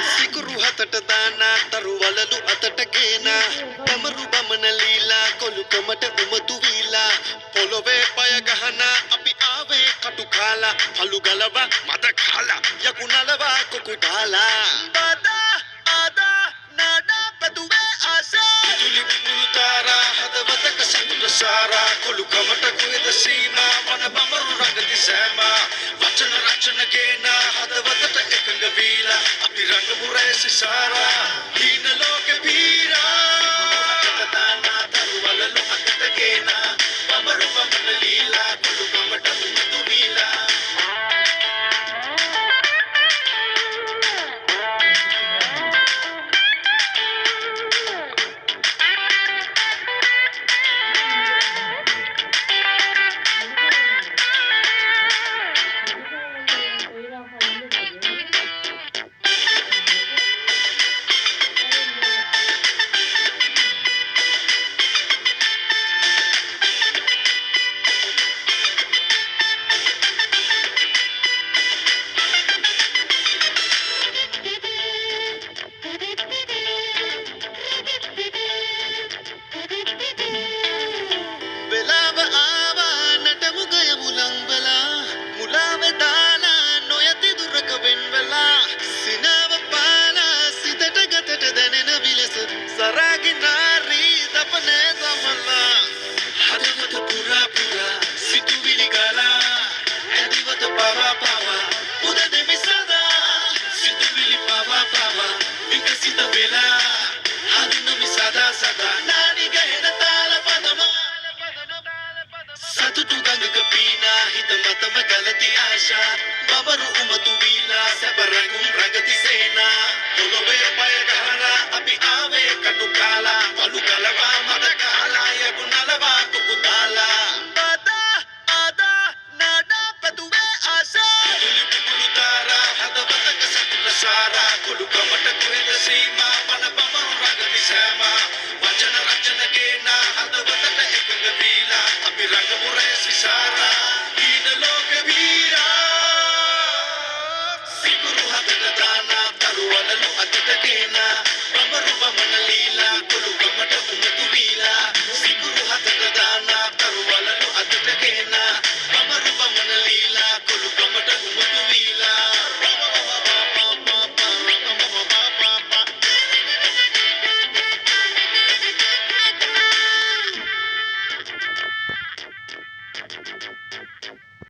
සිකුරු හතට දානා තරු වලලු අතට ගේනා බමරු බමන ලීලා කොළුකමට උමතු වීලා පොළොවේ පය ගහනා අපි ආවේ කටු කාලා පලු ගලවා මද කාලා යකුණලවා කොකු දාලා බදා ආදා නාඩා පැදුවේ ආසා විදුලි බුබුලු තාරා හදවතක සතුට සාරා කොළුකමට කුවේද සීමා වන බමරු රඟති සෑමා වචන රචන ගේනා හදවතට එකඟ වීලා අපි රඟමු රැසි සාරා දීන ලෝක පීරා කතානා තරුවලලු අතට ගේනා බමරු බමන ලීලා කොළුකමට උමතු වීලා වෙලාව ආවා නටමු ගයමු ලංවලා මුලාව දාලා නොයති දුරක වෙන්වලා සිනාව පාලා සිතට ගතට දැනෙන විලස සරාගි නාරී දපනේ දමලා හදවත පුරා පුරා සිතුවිලි ගලා ඇදිවත පවා පවා උද දෙමි සදා සිතුවිලි පවා පවා විකසිත වෙලා හඳුනමි සදා සදා නානි ගහෙන තාල පදමා සතුටු ගඟක පීනා හිත මතම ගලති ආශා බබරු උමතු වීලා සැබරකුම් රගති සේනා පොළොවේ පය ගහලා අපි ආවේ කටු කාලා පලු කලවා මද කාලා යකුණලවා කුකු දාලා බදා ආදා නාඩා පැදුවේ ආශා විදුලි බුබුලු තාරා හදවතක සතුට සාරා කොළුකමට කුවේද සීමා වන බමරු රඟති සෑමා වචන රචන ගේනා හදවතට එකඟ වීලා අපි රඟමු රැසි සාරා දීන ලෝක වීරා සිකුරු හතට දානා තරු වලලු අතට ගේනා බමරු බමන ලීලා කොළුකමට උමතු වීලා සිකුරු හතට දානා තරු වලලු අතට ගේනා බමරු බමන ලීලා කොළුකමට උමතු වීලා